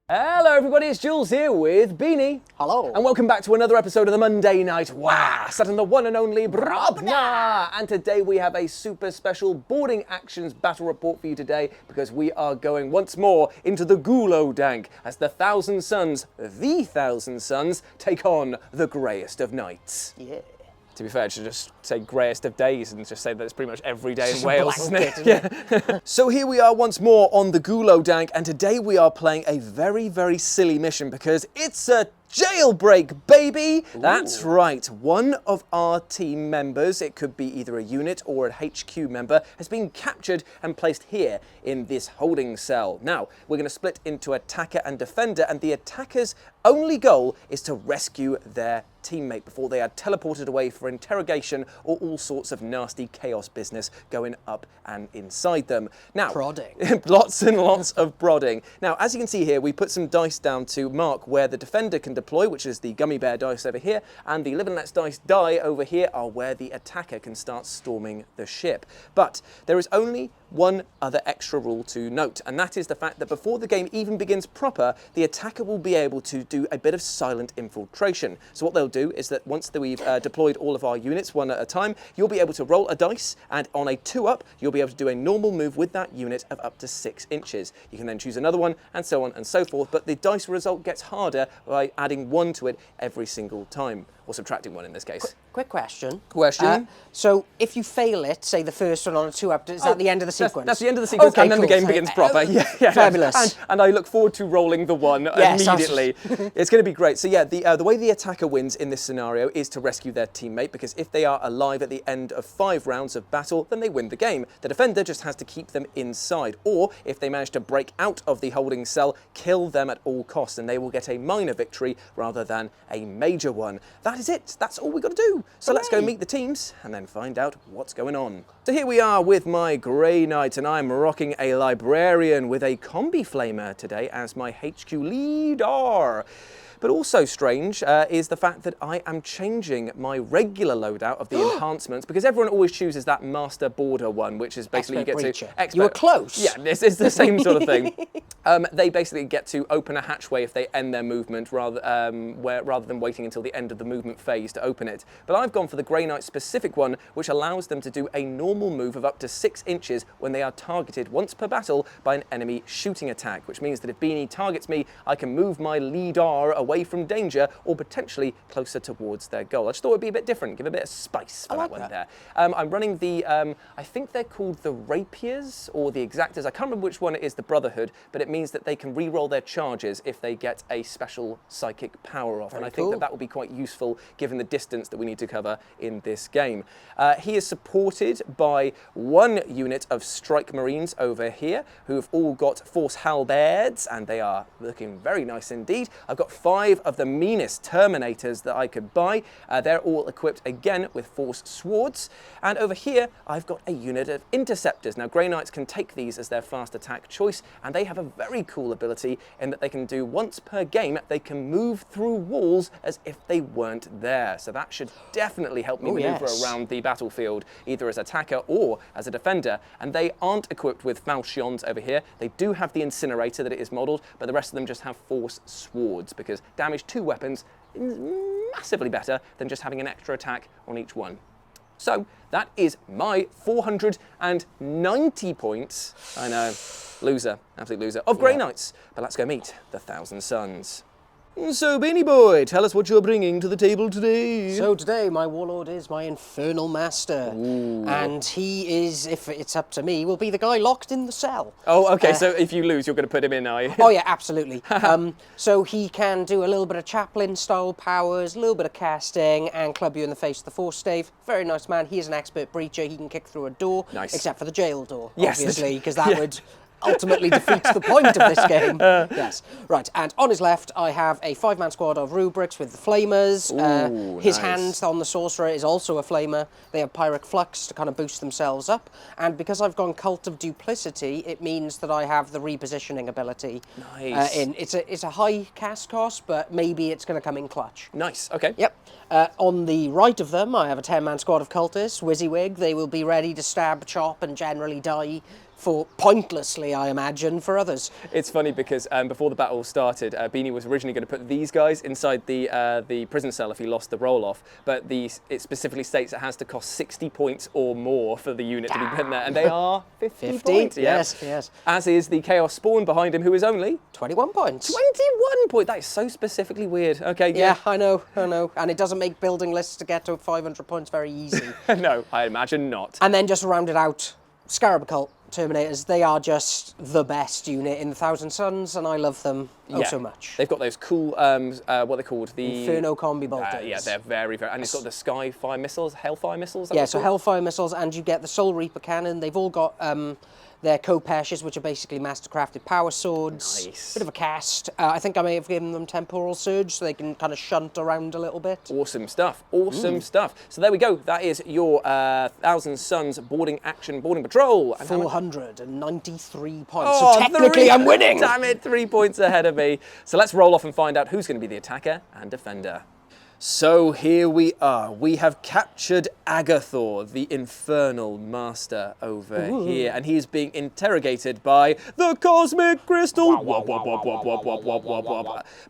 Hello everybody, it's Jules here with Beanie. Hello. And welcome back to another episode of the Monday Night Wah, set on the one and only Brobna. And today we have a super special boarding actions battle report for you today because we are going once more into the Gulo Dank as the Thousand Suns, take on the greyest of nights. Yeah. To be fair, I should just say greyest of days and just say that it's pretty much every day in Just a Wales, isn't it? blanket, Yeah. So here we are once more on the Gulo Dank, and today we are playing a very, very silly mission because it's a jailbreak, baby! Ooh. That's right. One of our team members, it could be either a unit or an HQ member, has been captured and placed here in this holding cell. Now, we're going to split into attacker and defender, and the attacker's only goal is to rescue their teammate before they are teleported away for interrogation or all sorts of nasty chaos business going up and inside them. Now, prodding. Lots and lots of prodding. Now, as you can see here, we put some dice down to mark where the defender can deploy, which is the gummy bear dice over here, and the live and let's dice die over here are where the attacker can start storming the ship. But there is only one other extra rule to note, and that is the fact that before the game even begins proper, the attacker will be able to do a bit of silent infiltration. So what they'll do is that once we've deployed all of our units one at a time, you'll be able to roll a dice, and on a 2-up, you'll be able to do a normal move with that unit of up to 6 inches. You can then choose another one, and so on and so forth, but the dice result gets harder by adding 1 to it every single time, or subtracting 1 in this case. Quick question. So if you fail it, say the first one on a 2-up, is that the end of the sequence? That's the end of the sequence, okay, and then cool. the game begins proper. Yeah. Fabulous. And I look forward to rolling the 1 immediately. It's going to be great. So yeah, the way the attacker wins in this scenario is to rescue their teammate, because if they are alive at the end of 5 rounds of battle, then they win the game. The defender just has to keep them inside, or if they manage to break out of the holding cell, kill them at all costs, and they will get a minor victory rather than a major one. That is it. That's all we've got to do. So let's go meet the teams and then find out what's going on. So here we are with my Grey Knight, and I'm rocking a Librarian with a Combi Flamer today as my HQ leader. But also strange is the fact that I am changing my regular loadout of the enhancements, because everyone always chooses that Master Border one, which is basically Expert you get breacher. to... Expert. You were close. Yeah, it's the same sort of thing. They basically get to open a hatchway if they end their movement rather than waiting until the end of the movement phase to open it. But I've gone for the Grey Knight specific one, which allows them to do a normal move of up to 6 inches when they are targeted once per battle by an enemy shooting attack, which means that if Beanie targets me, I can move my leader away from danger or potentially closer towards their goal. I just thought it would be a bit different, give a bit of spice for that one there. I'm running the, I think they're called the Rapiers or the Exactors. I can't remember which one it is, the Brotherhood, but it means that they can re-roll their charges if they get a special psychic power off. And I think that will be quite useful given the distance that we need to cover in this game. He is supported by 1 unit of Strike Marines over here who have all got Force Halberds, and they are looking very nice indeed. I've got 5 of the meanest Terminators that I could buy. They're all equipped again with Force Swords. And over here, I've got a unit of Interceptors. Now, Grey Knights can take these as their fast attack choice, and they have a very cool ability in that they can do once per game, they can move through walls as if they weren't there. So that should definitely help me maneuver around the battlefield, either as attacker or as a defender. And they aren't equipped with falchions over here. They do have the Incinerator that it is modelled, but the rest of them just have Force Swords, because damage to weapons is massively better than just having an extra attack on each one. So that is my 490 points. I know, loser, absolute loser, of Grey Knights. But let's go meet the Thousand Suns. So, Beanie Boy, tell us what you're bringing to the table today. So today, my Warlord is my Infernal Master. Ooh. And he is, if it's up to me, will be the guy locked in the cell. Oh, okay, so if you lose, you're going to put him in, are you? Oh, yeah, absolutely. So he can do a little bit of Chaplain-style powers, a little bit of casting, and club you in the face with the Force Stave. Very nice man. He is an expert breacher. He can kick through a door, except for the jail door, obviously, because that would... ultimately defeats the point of this game. Yes. Right, and on his left, I have a 5-man squad of Rubrics with the Flamers. Ooh, his hand on the Sorcerer is also a Flamer. They have Pyrrhic Flux to kind of boost themselves up. And because I've gone Cult of Duplicity, it means that I have the repositioning ability. Nice. It's a high cast cost, but maybe it's going to come in clutch. Nice, okay. Yep. On the right of them, I have a 10-man squad of Cultists, WYSIWYG. They will be ready to stab, chop, and generally die pointlessly, I imagine, for others. It's funny because before the battle started, Beanie was originally going to put these guys inside the prison cell if he lost the roll-off, but it specifically states it has to cost 60 points or more for the unit to be put in there, and they are 50 points. Yes, yes. As is the Chaos Spawn behind him, who is only 21 points. 21 points. That is so specifically weird. Okay, yeah. I know. And it doesn't make building lists to get to 500 points very easy. No, I imagine not. And then just to round it out, Scarab Occult Terminators, they are just the best unit in the Thousand Suns, and I love them so much. They've got those cool, what are they called? The Inferno Combi Bolters. Yeah, they're very, very... And it's got the Skyfire missiles, Hellfire missiles? Yeah, so Hellfire missiles, and you get the Soul Reaper cannon. They've all got their Kopeshes, which are basically master-crafted power swords. Nice. Bit of a cast. I think I may have given them Temporal Surge, so they can kind of shunt around a little bit. Awesome stuff. Awesome stuff. So there we go. That is your Thousand Suns boarding patrol. And 493 points. Oh, so technically I'm winning. Damn it, 3 points ahead of me. So let's roll off and find out who's going to be the attacker and defender. So here we are. We have captured Agathor, the infernal master over here, and he is being interrogated by the Cosmic Crystal.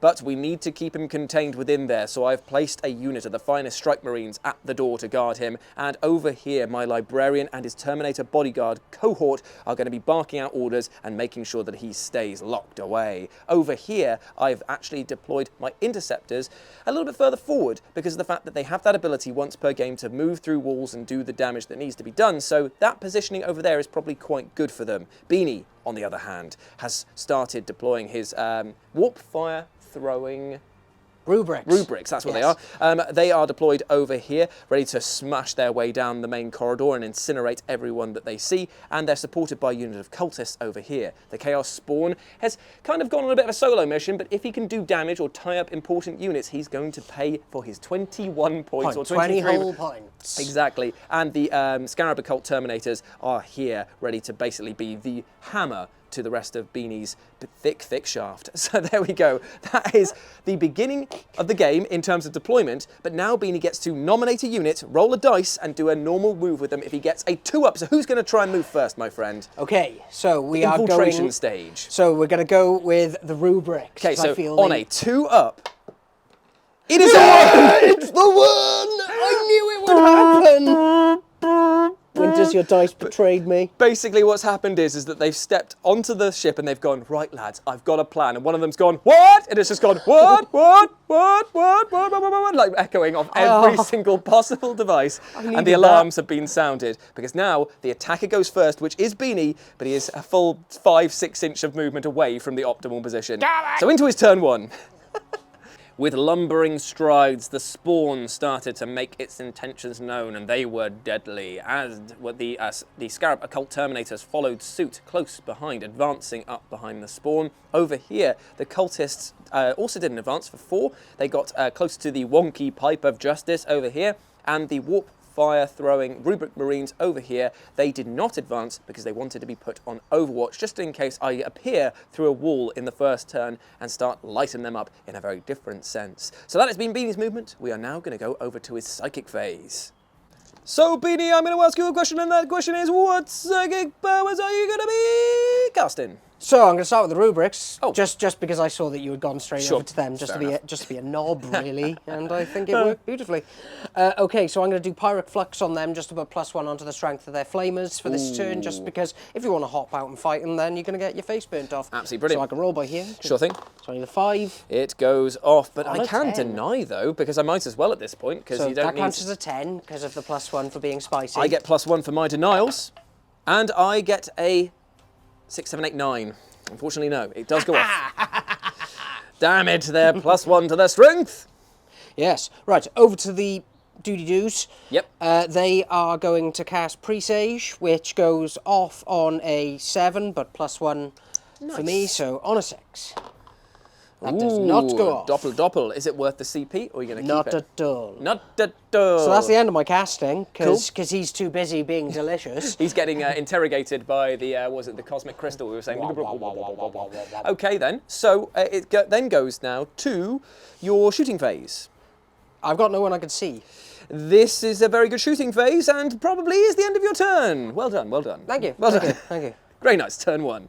But we need to keep him contained within there, so I've placed a unit of the finest Strike Marines at the door to guard him, and over here my Librarian and his Terminator bodyguard cohort are going to be barking out orders and making sure that he stays locked away. Over here, I've actually deployed my Interceptors a little bit further forward because of the fact that they have that ability once per game to move through walls and do the damage that needs to be done, so that positioning over there is probably quite good for them. Beanie, on the other hand, has started deploying his warp fire throwing Rubrics, that's what they are. They are deployed over here, ready to smash their way down the main corridor and incinerate everyone that they see, and they're supported by a unit of cultists over here. The Chaos Spawn has kind of gone on a bit of a solo mission, but if he can do damage or tie up important units, he's going to pay for his 21 points or 23 whole points. Exactly. And the Scarab Occult Terminators are here, ready to basically be the hammer to the rest of Beanie's thick shaft. So there we go. That is the beginning of the game in terms of deployment, but now Beanie gets to nominate a unit, roll a dice, and do a normal move with them if he gets a 2-up. So who's going to try and move first, my friend? Okay, so we are going... Infiltration stage. So we're going to go with the Rubrics. Okay, so on a 2-up, it is a 1! It's the 1! I knew it would happen! Winters, your dice betrayed me. Basically what's happened is that they've stepped onto the ship and they've gone, right lads, I've got a plan. And one of them's gone, what? And it's just gone, what, like echoing off every single possible device. And the alarms have been sounded because now the attacker goes first, which is Beanie, but he is a full 5-6 inch of movement away from the optimal position. So into his turn 1. With lumbering strides, the spawn started to make its intentions known, and they were deadly, as the Scarab Occult Terminators followed suit close behind, advancing up behind the spawn. Over here, the cultists also did an advance for 4. They got close to the wonky Pipe of Justice over here, and the warp fire-throwing Rubric Marines over here. They did not advance because they wanted to be put on Overwatch, just in case I appear through a wall in the first turn and start lighting them up in a very different sense. So that has been Beanie's movement. We are now going to go over to his psychic phase. So, Beanie, I'm going to ask you a question, and that question is, what psychic powers are you going to be casting? So I'm going to start with the Rubrics, just because I saw that you had gone straight over to them, just to be a knob, really, and I think it worked beautifully. Okay, so I'm going to do Pyrrhic Flux on them, just to put +1 onto the strength of their flamers for this turn, just because if you want to hop out and fight them, then you're going to get your face burnt off. Absolutely brilliant. So I can roll by here. Sure thing. So I need a 5. It goes off, but On I a can't 10. deny, though, because I might as well at this point, because So you don't that need... counts as a 10, because of the +1 for being spicy. I get +1 for my denials, and I get a 6, 7, 8, 9. Unfortunately, no. It does go off. Damn it, they're +1 to their strength. Yes. Right, over to the doody-doos. Yep. They are going to cast Presage, which goes off on a 7, but +1 for me, so on a 6. That does not go off. Doppel. Is it worth the CP, or are you going to keep it? Not at all. Not at all. So that's the end of my casting, because he's too busy being delicious. He's getting interrogated by the, the Cosmic Crystal we were saying. Okay, then. So it then goes now to your shooting phase. I've got no one I can see. This is a very good shooting phase, and probably is the end of your turn. Well done, well done. Thank you. Well done. Thank you. Grey Knights, turn 1.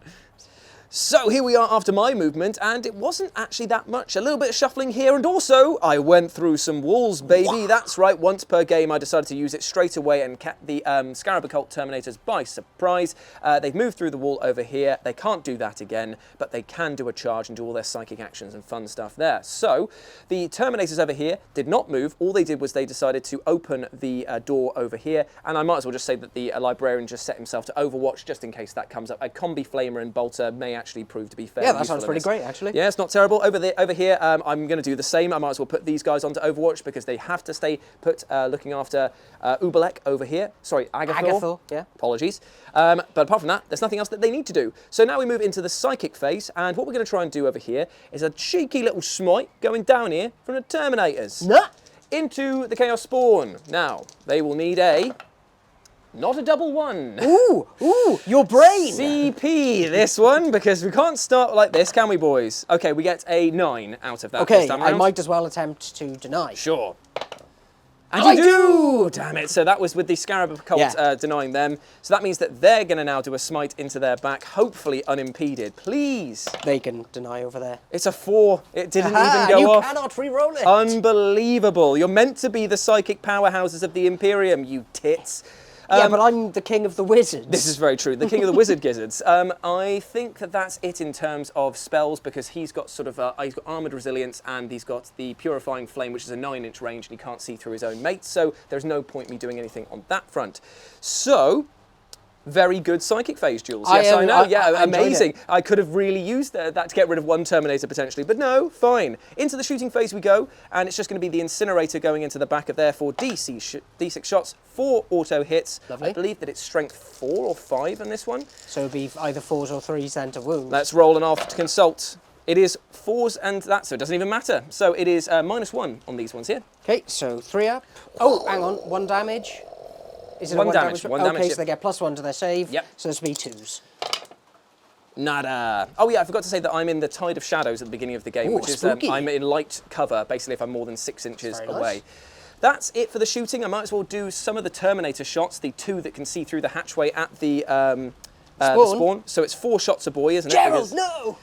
So here we are after my movement, and it wasn't actually that much. A little bit of shuffling here, and also I went through some walls, baby. Wow. That's right, once per game I decided to use it straight away and kept the Scarab Occult Terminators by surprise. They've moved through the wall over here. They can't do that again, but they can do a charge and do all their psychic actions and fun stuff there. So the Terminators over here did not move. All they did was they decided to open the door over here, and I might as well just say that the Librarian just set himself to Overwatch just in case that comes up. A Combi Flamer and Bolter may actually prove to be fair. Yeah, that sounds pretty great, actually. Yeah, it's not terrible. Over here, I'm going to do the same. I might as well put these guys onto Overwatch because they have to stay put looking after Ubelek over here. Sorry, Agathor. Yeah. Apologies. But apart from that, there's nothing else that they need to do. So now we move into the Psychic phase, and what we're going to try and do over here is a cheeky little smite going down here from the Terminators into the Chaos Spawn. Now, they will need a... Not a double 1. Ooh, your brain. CP, this one, because we can't start like this, can we, boys? Okay, we get a 9 out of that. Okay, I might as well attempt to deny. Sure. And you do! Damn it. So that was with the Scarab Occult denying them. So that means that they're going to now do a smite into their back, hopefully unimpeded. Please. They can deny over there. It's a 4. It didn't even go off. You cannot re-roll it. Unbelievable. You're meant to be the psychic powerhouses of the Imperium, you tits. Yeah, but I'm the king of the wizards. This is very true. The king of the wizard gizzards. I think that that's it in terms of spells because he's got sort of he's got armored resilience and he's got the purifying flame, which is a 9-inch range, and he can't see through his own mates. So there's no point me doing anything on that front. So. Very good psychic phase, Jules. Yes, I know. Yeah, amazing. I could have really used that to get rid of one Terminator potentially, but no, fine. Into the shooting phase we go, and it's just going to be the Incinerator going into the back of there for D6 shots, 4 auto hits. Lovely. I believe that it's strength 4 or 5 in this one. So it'll be either 4s or 3s then to wound. Let's roll an off to consult. It is 4s and that, so it doesn't even matter. So it is -1 on these ones here. Okay, so 3 up. Oh, hang on, 1 damage. Is it one a damage? One damage. Okay, so they get +1 to their save. Yep. So this will be 2s. Nada. Oh yeah, I forgot to say that I'm in the Tide of Shadows at the beginning of the game, which is I'm in light cover, basically if I'm more than 6 inches away. Nice. That's it for the shooting. I might as well do some of the Terminator shots, the 2 that can see through the hatchway at the spawn. So it's 4 shots a boy, isn't it? Gerald, no!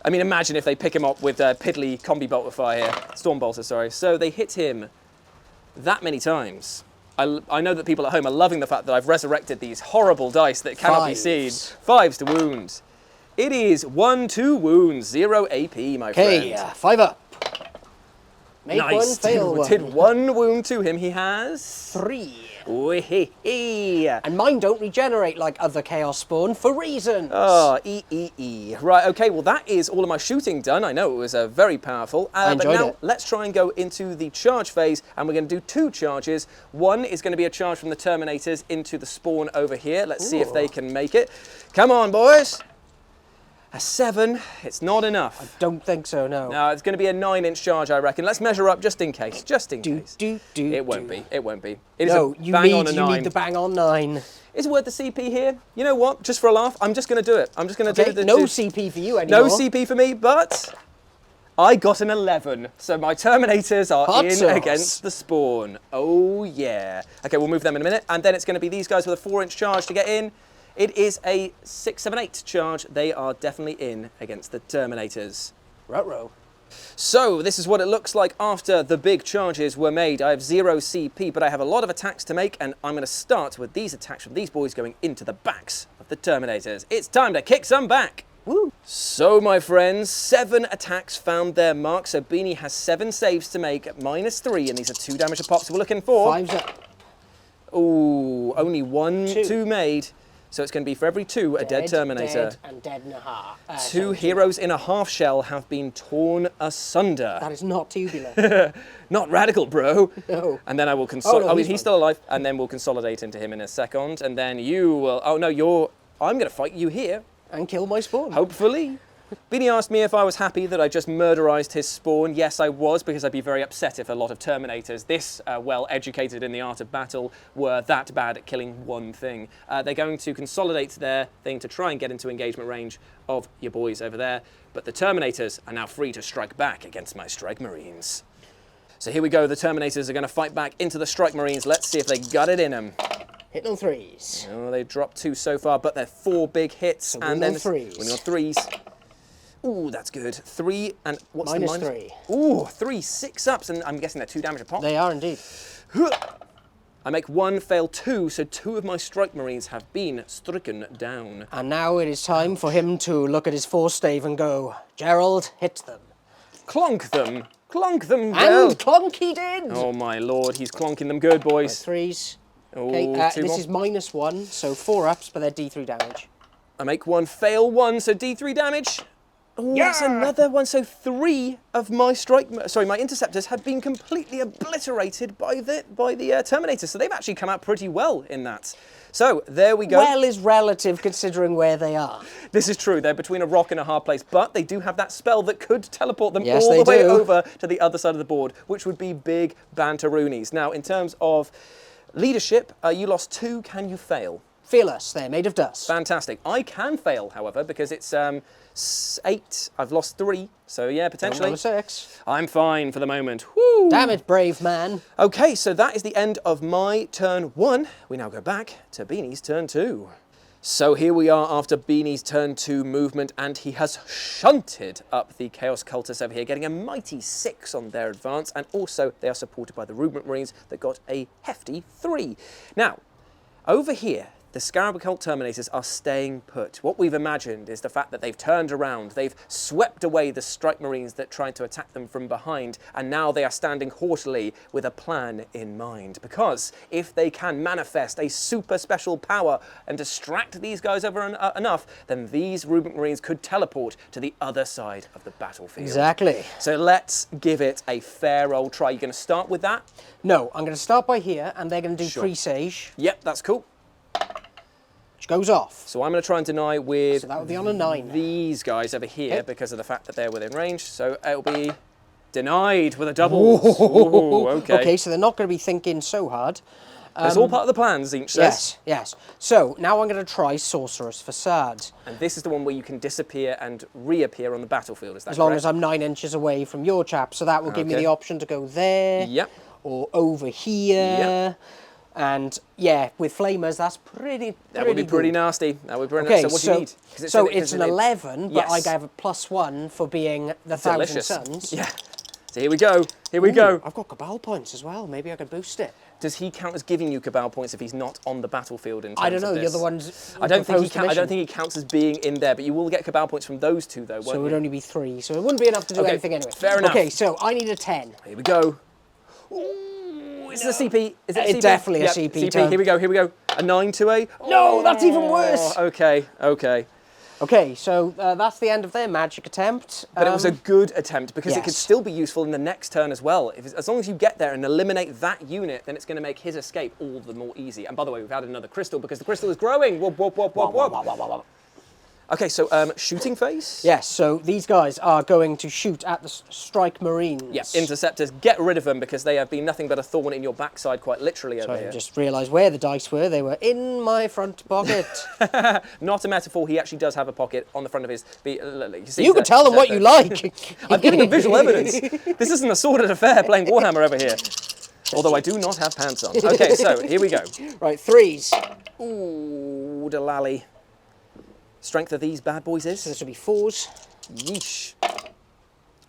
I mean, imagine if they pick him up with piddly combi bolter fire here. Storm bolter, sorry. So they hit him that many times. I know that people at home are loving the fact that I've resurrected these horrible dice that cannot be seen. 5s to wound. It is 1, 2 wounds, 0 AP, my friend. Okay, 5 up. Make nice. 1, fail 1. Did 1 wound to him. He has 3. And mine don't regenerate like other Chaos Spawn for reasons. Oh, Right, okay, well that is all of my shooting done. I know it was very powerful. I enjoyed but now it. Let's try and go into the charge phase, and we're going to do 2 charges. One is going to be a charge from the Terminators into the spawn over here. Let's see if they can make it. Come on, boys. A 7, it's not enough. I don't think so, no. No, it's going to be a 9-inch charge, I reckon. Let's measure up just in case, It won't be, it won't be. It is no, a bang on a 9. You need the bang on 9. Is it worth the CP here? You know what, just for a laugh, I'm just going to do it. I'm just going to do it. No CP for you anymore. No CP for me, but I got an 11. So my Terminators are in against the spawn. Oh, yeah. Okay, we'll move them in a minute. And then it's going to be these guys with a 4-inch charge to get in. It is a 6, 7, 8 charge. They are definitely in against the Terminators. Ruh-roh. So this is what it looks like after the big charges were made. I have 0 CP, but I have a lot of attacks to make, and I'm going to start with these attacks from these boys going into the backs of the Terminators. It's time to kick some back. Woo. So, my friends, 7 attacks found their mark. So Beanie has 7 saves to make at -3, and these are 2 damage a pop. So we're looking for 5's up. Ooh, only 1 2 made. So it's going to be for every 2 a dead Terminator. Dead and dead and a half. 2 heroes in a half shell have been torn asunder. That is not tubular. Not radical, bro. No. And then I will consolidate. Oh, no, he's still alive. And then we'll consolidate into him in a second. And then you will. Oh no, I'm going to fight you here. And kill my spawn. Hopefully. Beanie asked me if I was happy that I just murderized his spawn. Yes, I was, because I'd be very upset if a lot of Terminators, this well-educated in the art of battle, were that bad at killing one thing. They're going to consolidate their thing to try and get into engagement range of your boys over there, but the Terminators are now free to strike back against my Strike Marines. So here we go, the Terminators are going to fight back into the Strike Marines. Let's see if they got it in them. Hitting on 3s. Oh, they dropped 2 so far, but they're 4 big hits. So and winning then on 3s. winning on 3s. Ooh, that's good. 3 and what's Minus the minus? 3. Ooh, 3 6-ups, and I'm guessing they're 2 damage a pop. They are indeed. I make 1, fail 2, so 2 of my strike marines have been stricken down. And now it is time for him to look at his force stave and go, Gerald, hit them. Clonk them. Clonk them, And clonk he did! Oh my lord, he's clonking them good, boys. Right, 3s. Ooh, Okay, 2 this more. is -1, so 4 ups, but they're D3 damage. I make 1, fail 1, so D3 damage. Oh, Yeah! that's another one. So 3 of my my interceptors had been completely obliterated by the Terminator. So they've actually come out pretty well in that. So there we go. Well is relative considering where they are. This is true. They're between a rock and a hard place, but they do have that spell that could teleport them Yes, all they the way do. over to the other side of the board, which would be big banteroonies. Now, in terms of leadership, you lost 2. Can you fail? Fearless, they're made of dust. Fantastic. I can fail, however, because it's 8. I've lost 3, so yeah, potentially. Roll a 6. I'm fine for the moment. Woo! Damn it, brave man. Okay, so that is the end of my turn 1. We now go back to Beanie's turn 2. So here we are after Beanie's turn 2 movement, and he has shunted up the Chaos Cultists over here, getting a mighty 6 on their advance, and also they are supported by the Rubric Marines that got a hefty 3. Now, over here, the Scarab Occult Terminators are staying put. What we've imagined is the fact that they've turned around, they've swept away the Strike Marines that tried to attack them from behind, and now they are standing haughtily with a plan in mind. Because if they can manifest a super special power and distract these guys over enough, then these Rubric Marines could teleport to the other side of the battlefield. Exactly. So let's give it a fair old try. You're going to start with that? No, I'm going to start by here, and they're going to do Sure. presage, Yep, that's cool. which goes off. So I'm going to try and deny with So that would be on a 9. these guys over here Okay. because of the fact that they're within range. So it'll be denied with a double. Ooh, okay. Okay, so they're not going to be thinking so hard. It's all part of the plan, Zinch says. Yes, yes. So now I'm going to try Sorcerer's Facade. And this is the one where you can disappear and reappear on the battlefield, is that As long correct? as I'm 9 inches away from your chap. So that will give me Okay. the option to go there. Yep. Or over here. Yep. And yeah, with flamers, that's pretty That would be pretty good. nasty. That would be pretty Okay, nasty. So what do you need? 'Cause so in- it's an 11, but Yes. I gave a +1 for being the Delicious. 1,000 Suns. Yeah. So here we go. Here we go. I've got Cabal points as well. Maybe I could boost it. Does he count as giving you Cabal points if he's not on the battlefield in terms I don't know. of The this? other ones. I don't think he proposed I don't mission. think he counts as being in there, but you will get Cabal points from those two, though, won't So it would you? only be 3. So it wouldn't be enough to do Okay, anything anyway. fair enough. Okay, so I need a 10. Here we go. Ooh, is it a CP? Is it a It's CP? definitely a Yep, CP turn. Here we go. Here we go. A 9 to a. No, that's even worse. Okay. Okay. Okay, so that's the end of their magic attempt. But it was a good attempt because it could yes. still be useful in the next turn as well. As long as you get there and eliminate that unit, then it's going to make his escape all the more easy. And by the way, we've added another crystal because the crystal is growing. Whoop, whoop, whoop, whoop, whoop. Okay, so shooting phase? Yes, so these guys are going to shoot at the Strike Marines. Yeah, interceptors, get rid of them because they have been nothing but a thorn in your backside, quite literally over Sorry, here. I just realised where the dice were. They were in my front pocket. Not a metaphor, he actually does have a pocket on the front of his... You can tell them what you like. I'm giving them visual evidence. This isn't a sordid affair playing Warhammer over here. Although I do not have pants on. Okay, so here we go. Right, 3s. Ooh, delally. Strength of these bad boys So is? this will be 4s. Yeesh.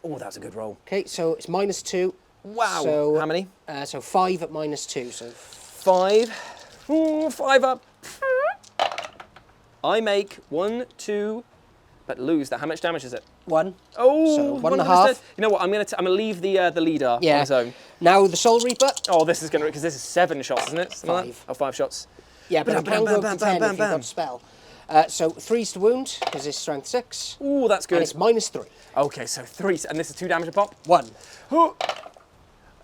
Oh, that was a good roll. Okay, so it's -2. Wow. So, how many? So 5 at -2. So 5. Ooh, 5 up. I make 1, 2, but lose that. How much damage is it? 1. Oh, So 1.5. instead. You know what? I'm gonna leave the leader on Yeah. his own. Now the Soul Reaper. Oh, this is gonna because this is 7 shots, isn't it? Something like that? 5. Oh, 5 shots. Yeah, but it Bam, can bam, go bam, up to bam, 10 bam, if you've bam. got a spell. So 3s to wound, because it's strength 6. Ooh, that's good. And it's -3. Okay, so 3, and this is 2 damage a pop. 1.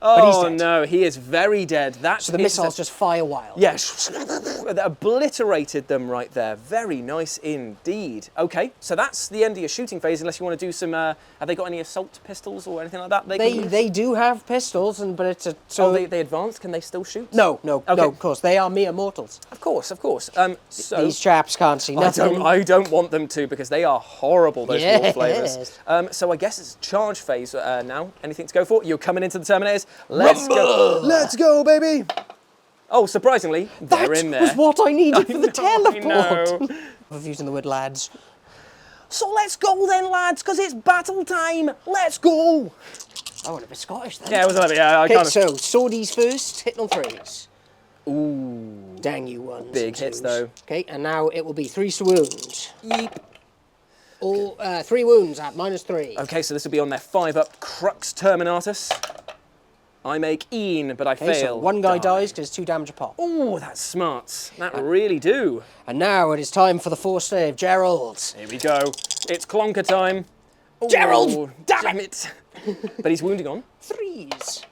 Oh, he's dead. No, he is very dead. That So the missiles just fire wild. Yes, that obliterated them right there. Very nice indeed. Okay, so that's the end of your shooting phase. Unless you want to do some, have they got any assault pistols or anything like that? They do have pistols, but it's a... So they advanced. Can they still shoot? No, Okay. of course. They are mere mortals. Of course, of course. So These chaps can't see nothing. I don't want them to because they are horrible. Those Yes. war flavors. So I guess it's charge phase now. Anything to go for? You're coming into the Terminators. Let's go. Let's go, baby. Oh, surprisingly, they're in there. That was what I needed for the teleport. I know. I'm using the word lads. So let's go then, lads, because it's battle time. Let's go. I want to be Scottish then. Yeah, it was a little bit, yeah, I Okay, kind of... so swordies first, hitting on 3s. Ooh. Dang you ones. Big hits, though. Okay, and now it will be 3 to wound. Yeep. All 3 wounds at -3. Okay, so this will be on their 5-up Crux Terminatus. I make Een, but I fail. So one guy dies because 2 damage a pop. Oh, that's smart. That really do. And now it is time for the force save. Gerald. Here we go. It's clonker time. Ooh, Gerald! Damn it! But he's wounding on. 3s.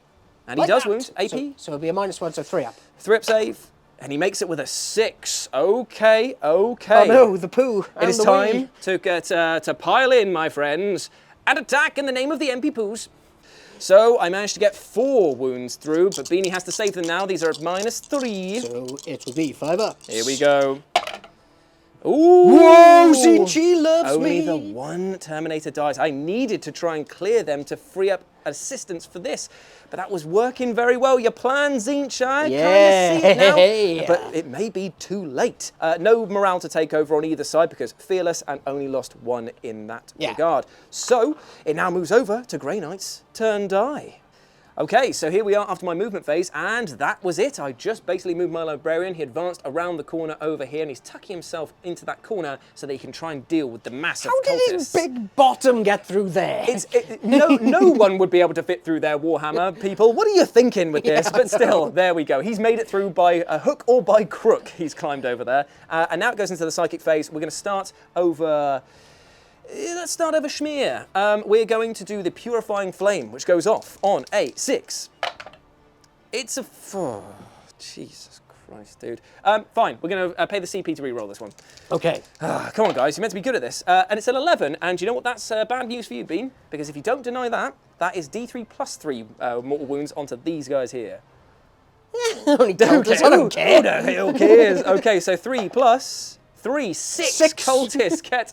And he does wound. AP. So it'll be a -1, so 3 up. 3-up save. And he makes it with a 6. Okay, okay. Oh no, the poo. It is time to get to pile in, my friends, and attack in the name of the MP Poos. So I managed to get 4 wounds through, but Beanie has to save them now. These are at -3. So it will be 5 up. Here we go. Ooh! Whoa, Zinchi loves Only me. the 1 Terminator dies. I needed to try and clear them to free up assistance for this, but that was working very well. Your plan, Zinch, I kind of see it now, but it may be too late. No morale to take over on either side because Fearless and only lost 1 in that regard. So it now moves over to Grey Knight's turn die. Okay, so here we are after my movement phase, and that was it. I just basically moved my librarian. He advanced around the corner over here, and he's tucking himself into that corner so that he can try and deal with the mass of cultists. How did his big bottom get through there? No one would be able to fit through their Warhammer, people. What are you thinking with this? But still, there we go. He's made it through by a hook or by crook. He's climbed over there. And now it goes into the psychic phase. We're going to start over... Let's start over Schmear. We're going to do the Purifying Flame, which goes off on a 6. It's a 4. Jesus Christ, dude. Fine, we're going to pay the CP to re-roll this one. Okay. Come on, guys, you're meant to be good at this. And it's an 11, and you know what? That's bad news for you, Bean, because if you don't deny that, that is D3 plus 3 mortal wounds onto these guys here. Only cultists, I don't care. Who the hell cares? Okay, so 3 plus... 3, 6 cultists get...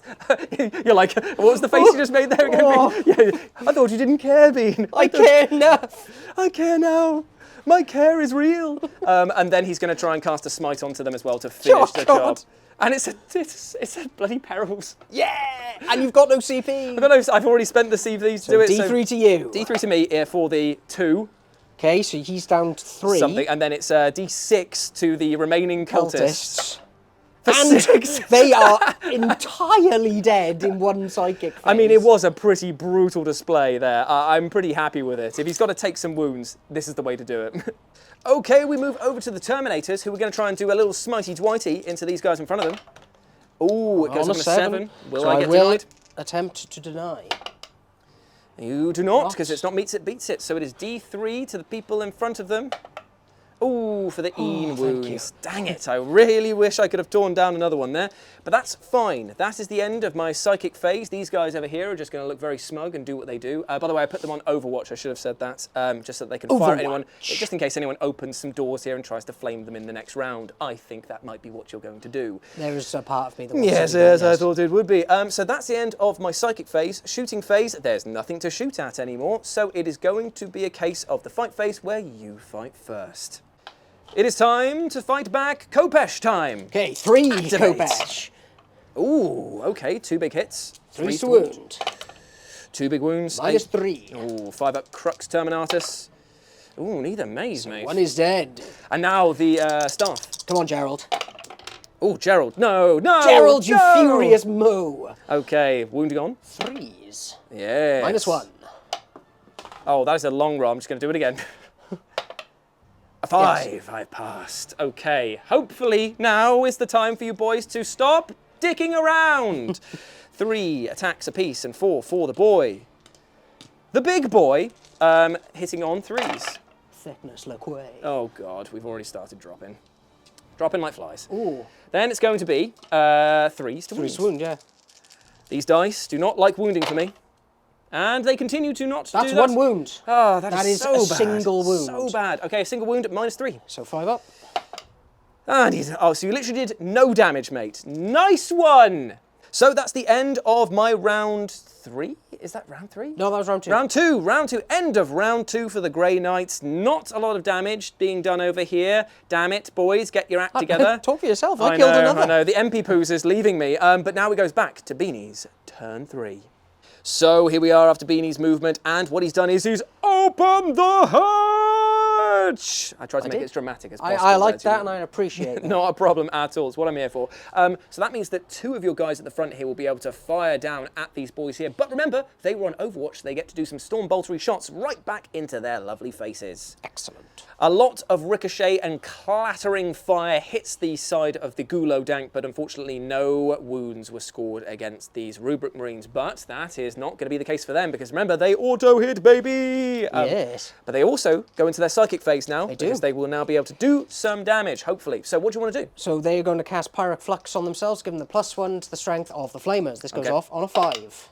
You're like, what was the face you just made there? Yeah, I thought you didn't care, Bean. I care enough. I care now. My care is real. And then he's going to try and cast a smite onto them as well to finish the job. And it's a bloody perils. Yeah! And you've got no CP. I've already spent the CP to do it. D3 to you. D3 to me for the 2. Okay, so he's down to 3. Something, and then it's D6 to the remaining cultists. And they are entirely dead in one psychic phase. I mean, it was a pretty brutal display there. I'm pretty happy with it. If he's got to take some wounds, this is the way to do it. Okay, we move over to the Terminators, who are going to try and do a little smitey dwighty into these guys in front of them. Ooh, it goes on a 7. Will I get denied? Attempt to deny. You do not, because it's not meets it, beats it. So it is D3 to the people in front of them. Ooh, for the Een wounds. Dang it, I really wish I could have torn down another one there. But that's fine. That is the end of my psychic phase. These guys over here are just going to look very smug and do what they do. By the way, I put them on Overwatch. I should have said that, just so that they can fire at anyone. Just in case anyone opens some doors here and tries to flame them in the next round. I think that might be what you're going to do. There is a part of me that wants Yes, to do that, yes, I thought it would be. So that's the end of my psychic phase. Shooting phase, there's nothing to shoot at anymore. So it is going to be a case of the fight phase where you fight first. It is time to fight back. Kopesh time. Okay, 3 Activate. Kopesh. Ooh, okay, 2 big hits. 3 to wound. 2 big wounds. -3. Ooh, 5-up Crux Terminatus. Ooh, neither maze, mate. 1 is dead. And now the staff. Come on, Gerald. Ooh, Gerald. No, no, Gerald, you no. furious moo. Okay, wounding on. 3s. Yes. -1. Oh, that is a long roll. I'm just going to do it again. A 5. Yes. I passed. Okay. Hopefully now is the time for you boys to stop dicking around. 3 attacks apiece and 4 for the boy. The big boy hitting on 3s. Thickness, look away. Oh, God. We've already started dropping. Dropping like flies. Ooh. Then it's going to be 3s to wound. 3s to wound, yeah. These dice do not like wounding for me. And they continue to not do that. That's 1 wound. Oh, that is so a bad. single wound. So bad. Okay, a single wound at -3. So 5 up. And so you literally did no damage, mate. Nice one. So that's the end of my round 3. Is that round 3? No, that was round 2. Round 2. End of round 2 for the Grey Knights. Not a lot of damage being done over here. Damn it, boys, get your act together. Talk for yourself. I killed another. I know. The MP Poos is leaving me. But now it goes back to Beanie's turn 3. So here we are after Beanie's movement, and what he's done is he's opened the hatch. I tried to make it as dramatic as possible. I like that, and I appreciate that. Not a problem at all. It's what I'm here for. So that means that 2 of your guys at the front here will be able to fire down at these boys here. But remember, they were on Overwatch, so they get to do some storm boltery shots right back into their lovely faces. Excellent. A lot of ricochet and clattering fire hits the side of the Gulo Dank, but unfortunately no wounds were scored against these Rubric Marines. But that is not going to be the case for them, because remember, they auto-hit, baby! Yes. But they also go into their psychic phase now, They do. because they will now be able to do some damage, hopefully. So what do you want to do? So they're going to cast Pyric Flux on themselves, giving them +1 to the strength of the Flamers. This goes off on a 5.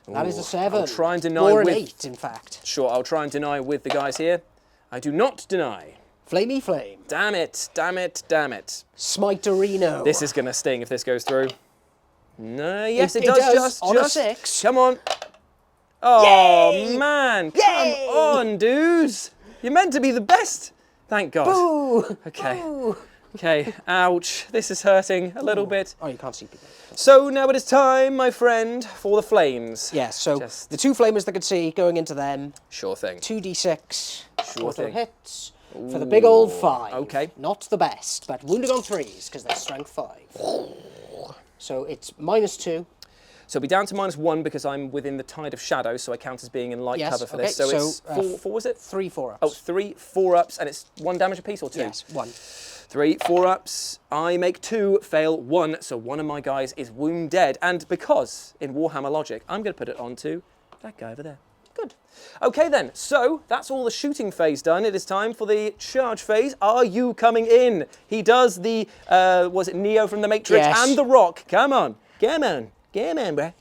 That is a 7. I'll try and deny or an with... 8, in fact. Sure, I'll try and deny with the guys here. I do not deny. Flamey flame. Damn it, damn it, damn it. Smiterino. This is going to sting if this goes through. No, yes, it It does. does, Just on a 6. Come on. Oh, Yay! man. Yay! Come on, dudes. You're meant to be the best. Thank God. Boo! Okay. Boo! Okay, ouch. This is hurting a little bit. Oh, you can't see people. So now it is time, my friend, for the flames. Yeah, so Just- the 2 Flamers that could see going into them, Sure thing. 2d6, Sure auto thing. hits for the big old 5. Okay. Not the best, but wounding on 3s because they're strength 5. So it's -2. So it'll be down to -1 because I'm within the tide of shadow, so I count as being in light Yes, cover for okay, this. So, so, it's four, was it? 3 4-ups. Oh, 3 4-ups, and it's 1 damage apiece or 2? Yes, 1. 3 4-ups. I make 2, fail 1, so one of my guys is wound dead. And because, in Warhammer logic, I'm going to put it onto that guy over there. Good. Okay then, so that's all the shooting phase done. It is time for the charge phase. Are you coming in? He does the, was it Neo from the Matrix Yes. and the Rock? Come on, come on, come on, bruh.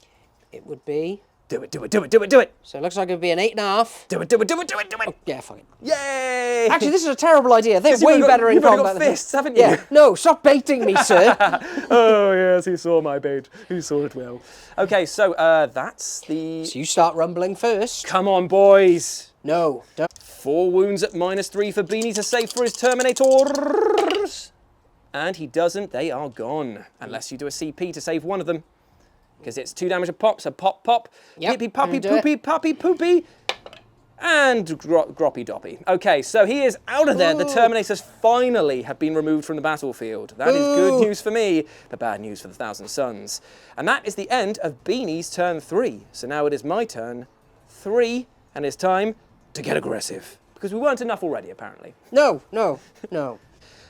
It would be... Do it, do it, do it, do it, do it. So it looks like it would be an 8.5. Do it, do it, do it, do it, do it. Yeah, fuck it. Yay! Actually, this is a terrible idea. They're You've way only got- better in you've only combat got than me. fists, haven't you? Yeah, no, stop baiting me, sir. Oh yes, he saw my bait. He saw it well. Okay, so that's the... So you start rumbling first. Come on, boys. No, don't. 4 wounds at -3 for Beanie to save for his Terminators. And he doesn't. They are gone. Unless you do a CP to save one of them. Because it's 2 damage a pop, so pop, pop. Yep, Hippy, poppy, do it. poopy, poppy, poopy. And groppy doppy. Okay, so he is out of there. The Ooh. Terminators finally have been removed from the battlefield. That is good Ooh. news for me, but bad news for the Thousand Suns. And that is the end of Beanie's turn 3. So now it is my turn 3, and it's time to get aggressive. Because we weren't enough already, apparently. No, no, no.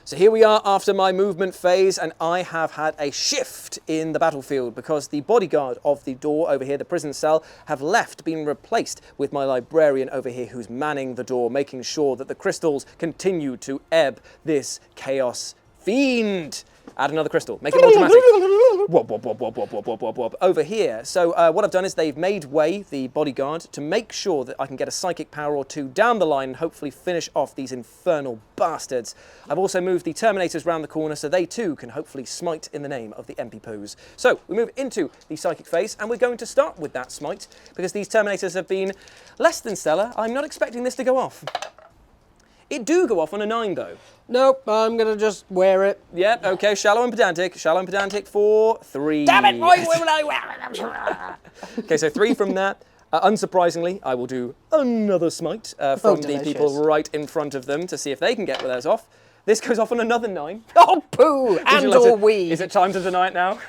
So here we are after my movement phase, and I have had a shift in the battlefield because the bodyguard of the door over here, the prison cell, have left, been replaced with my librarian over here who's manning the door, making sure that the crystals continue to ebb this chaos fiend. Add another crystal, make it automatic. Wop, wop, wop, wop, wop, wop, wop, wop, wop. Over here. So what I've done is they've made way, the bodyguard, to make sure that I can get a psychic power or 2 down the line and hopefully finish off these infernal bastards. I've also moved the Terminators round the corner so they too can hopefully smite in the name of the MP Poos. So we move into the psychic phase, and we're going to start with that smite because these Terminators have been less than stellar. I'm not expecting this to go off. It do go off on a 9 though. Nope, I'm going to just wear it. Yep, okay, shallow and pedantic for 3. Damn it! Okay, so 3 from that. Unsurprisingly, I will do another smite from the people delicious. right in front of them to see if they can get theirs off. This goes off on another 9. Oh, poo! Would And you like or to- we. Is it time to deny it now?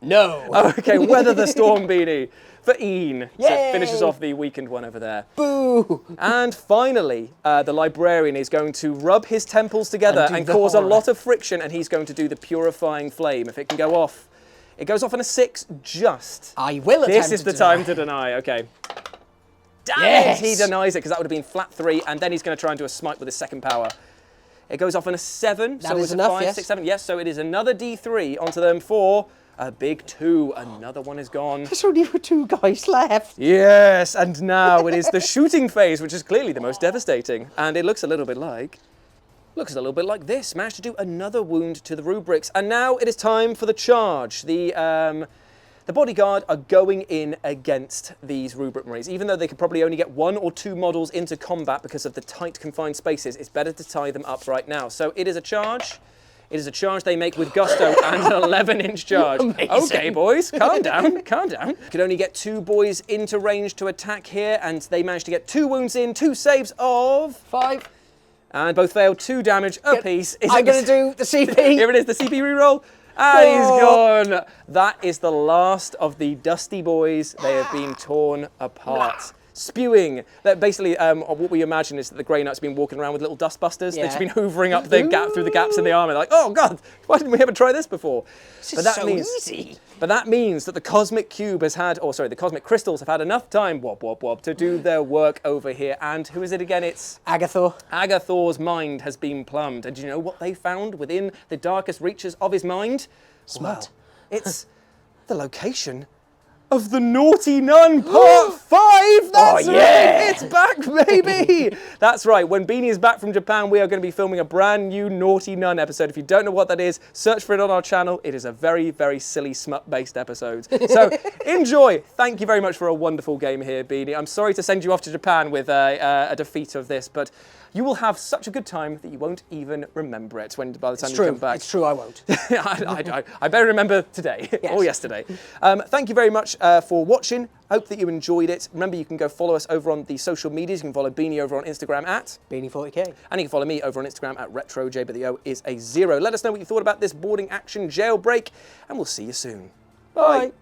No. Okay, weather the storm, Beanie. For Ian. So it finishes Yay. off the weakened one over there. Boo! And finally, the librarian is going to rub his temples together And and do the cause a horror. lot of friction, and he's going to do the purifying flame. If it can go off, it goes off on a 6 just. I will attempt This is the to time deny. to deny, okay. Damn Yes. it, he denies it, because that would have been flat 3, and then he's going to try and do a smite with his second power. It goes off on a 7, That so is it's enough, 5, yes. 6, 7. Yes, so it is another D3 onto them for a big 2. Another one is gone. There's only 2 guys left. Yes, and now it is the shooting phase, which is clearly the most devastating. And it looks a little bit like this. Managed to do another wound to the rubrics. And now it is time for the charge. The the bodyguard are going in against these Rubric Marines. Even though they could probably only get 1 or 2 models into combat because of the tight confined spaces, it's better to tie them up right now. So it is a charge. It is a charge they make with gusto and an 11-inch charge. Amazing. Okay, boys, calm down, calm down. Could only get 2 boys into range to attack here, and they managed to get 2 wounds in, 2 saves of 5. And both failed, 2 damage apiece. I'm going to do the CP. Here it is, the CP reroll. And he's gone. That is the last of the Dusty Boys. They have been torn apart. Spewing. That basically, what we imagine is that the Grey Knight's been walking around with little dustbusters. They've just been hoovering up the gap through the gaps in the armour. Like, oh God, why didn't we ever try this before? This is so easy. But that means that the Cosmic Cube has had, the Cosmic Crystals have had enough time, to do their work over here. And who is it again? It's Agathor. Agathor's mind has been plumbed. And do you know what they found within the darkest reaches of his mind? Smut. Well, it's the location of the Naughty Nun Part 5! That's right! It's back, baby! That's right, when Beanie is back from Japan, we are going to be filming a brand new Naughty Nun episode. If you don't know what that is, search for it on our channel. It is a very, very silly smut-based episode. So, enjoy! Thank you very much for a wonderful game here, Beanie. I'm sorry to send you off to Japan with a defeat of this, but you will have such a good time that you won't even remember it by the time you come back. It's true, I won't. I better remember today or yesterday. Thank you very much for watching. Hope that you enjoyed it. Remember, you can go follow us over on the social medias. You can follow Beanie over on Instagram at Beanie40k. And you can follow me over on Instagram at RetroJ, but the O is a 0. Let us know what you thought about this boarding action jailbreak, and we'll see you soon. Bye.